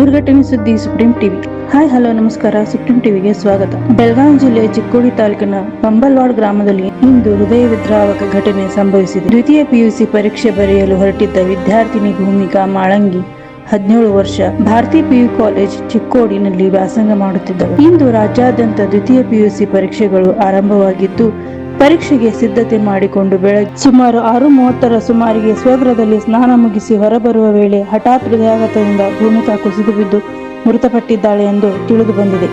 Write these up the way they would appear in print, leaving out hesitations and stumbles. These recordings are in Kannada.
ದೂರ್ಘಟನೆ ಸುದ್ದಿ ಸುಪ್ರೀಂ ಟಿವಿ. ಹಾಯ್ ಹಲೋ ನಮಸ್ಕಾರ. ಸುಪ್ರೀಂ ಟಿವಿಗೆ ಸ್ವಾಗತ. ಬೆಳಗಾವಿ ಜಿಲ್ಲೆ ಚಿಕ್ಕೋಡಿ ತಾಲೂಕಿನ ಪಂಬಲ್ವಾಡ್ ಗ್ರಾಮದಲ್ಲಿ ಇಂದು ಹೃದಯ ವಿದ್ರಾವಕ ಘಟನೆ ಸಂಭವಿಸಿದೆ. ದ್ವಿತೀಯ ಪಿಯುಸಿ ಪರೀಕ್ಷೆ ಬರೆಯಲು ಹೊರಟಿದ್ದ ವಿದ್ಯಾರ್ಥಿನಿ ಭೂಮಿಕಾ ಮಾಳಂಗಿ 17 ವರ್ಷ ಭಾರತಿ ಪಿಯು ಕಾಲೇಜ್ ಚಿಕ್ಕೋಡಿನಲ್ಲಿ ವ್ಯಾಸಂಗ ಮಾಡುತ್ತಿದ್ದರು. ಇಂದು ರಾಜ್ಯಾದ್ಯಂತ ದ್ವಿತೀಯ ಪಿಯುಸಿ ಪರೀಕ್ಷೆಗಳು ಆರಂಭವಾಗಿದ್ದು, ಪರೀಕ್ಷೆಗೆ ಸಿದ್ಧತೆ ಮಾಡಿಕೊಂಡು ಬೆಳಗ್ಗೆ ಸುಮಾರು 6:30ರ ಸುಮಾರಿಗೆ ಸ್ವಗೃಹದಲ್ಲಿ ಸ್ನಾನ ಮುಗಿಸಿ ಹೊರಬರುವ ವೇಳೆ ಹಠಾತ್ ಹೃದಯಾಘಾತದಿಂದ ಭೂಮಿಕಾ ಕುಸಿದು ಬಿದ್ದು ಮೃತಪಟ್ಟಿದ್ದಾಳೆ ಎಂದು ತಿಳಿದು ಬಂದಿದೆ.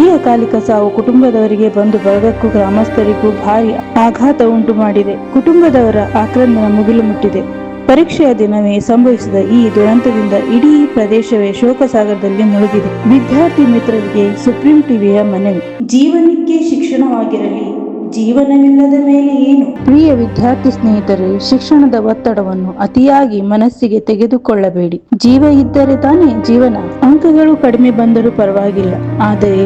ಈ ಅಕಾಲಿಕ ಸಾವು ಕುಟುಂಬದವರಿಗೆ, ಬಂಧು ಬಳಗಕ್ಕೂ ಗ್ರಾಮಸ್ಥರಿಗೂ ಭಾರಿ ಆಘಾತ ಉಂಟು ಮಾಡಿದೆ. ಕುಟುಂಬದವರ ಆಕ್ರಂದನ ಮುಗಿಲು ಮುಟ್ಟಿದೆ. ಪರೀಕ್ಷೆಯ ದಿನವೇ ಸಂಭವಿಸಿದ ಈ ದುರಂತದಿಂದ ಇಡೀ ಪ್ರದೇಶವೇ ಶೋಕಸಾಗರದಲ್ಲಿ ಮುಳುಗಿದೆ. ವಿದ್ಯಾರ್ಥಿ ಮಿತ್ರರಿಗೆ ಸುಪ್ರೀಂ ಟಿವಿಯ ಮನವಿ: ಜೀವನಕ್ಕೆ ಶಿಕ್ಷಣವಾಗಿರಲಿ, ಜೀವನವಿಲ್ಲದ ಮೇಲೆ ಏನು? ಪ್ರಿಯ ವಿದ್ಯಾರ್ಥಿ ಸ್ನೇಹಿತರೆ, ಶಿಕ್ಷಣದ ಒತ್ತಡವನ್ನು ಅತಿಯಾಗಿ ಮನಸ್ಸಿಗೆ ತೆಗೆದುಕೊಳ್ಳಬೇಡಿ. ಜೀವ ಇದ್ದರೆ ತಾನೇ ಜೀವನ. ಅಂಕಗಳು ಕಡಿಮೆ ಬಂದರೂ ಪರವಾಗಿಲ್ಲ, ಆದರೆ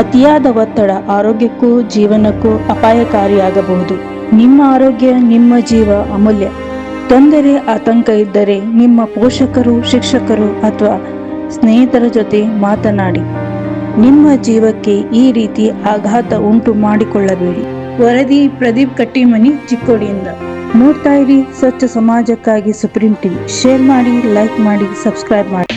ಅತಿಯಾದ ಒತ್ತಡ ಆರೋಗ್ಯಕ್ಕೂ ಜೀವನಕ್ಕೂ ಅಪಾಯಕಾರಿಯಾಗಬಹುದು. ನಿಮ್ಮ ಆರೋಗ್ಯ, ನಿಮ್ಮ ಜೀವ ಅಮೂಲ್ಯ. ತೊಂದರೆ, ಆತಂಕ ಇದ್ದರೆ ನಿಮ್ಮ ಪೋಷಕರು, ಶಿಕ್ಷಕರು ಅಥವಾ ಸ್ನೇಹಿತರ ಜೊತೆ ಮಾತನಾಡಿ. ನಿಮ್ಮ ಜೀವಕ್ಕೆ ಈ ರೀತಿ ಆಘಾತ ಉಂಟು ಮಾಡಿಕೊಳ್ಳಬೇಡಿ. ವರದಿ: ಪ್ರದೀಪ್ ಕಟ್ಟಿಮನಿ, ಚಿಕ್ಕೋಡಿಯಿಂದ. ನೋಡ್ತಾ ಇರಿ ಸ್ವಚ್ಛ ಸಮಾಜಕ್ಕಾಗಿ ಸುಪ್ರೀಂ ಟಿವಿ. ಶೇರ್ ಮಾಡಿ, ಲೈಕ್ ಮಾಡಿ, ಸಬ್ಸ್ಕ್ರೈಬ್ ಮಾಡಿ.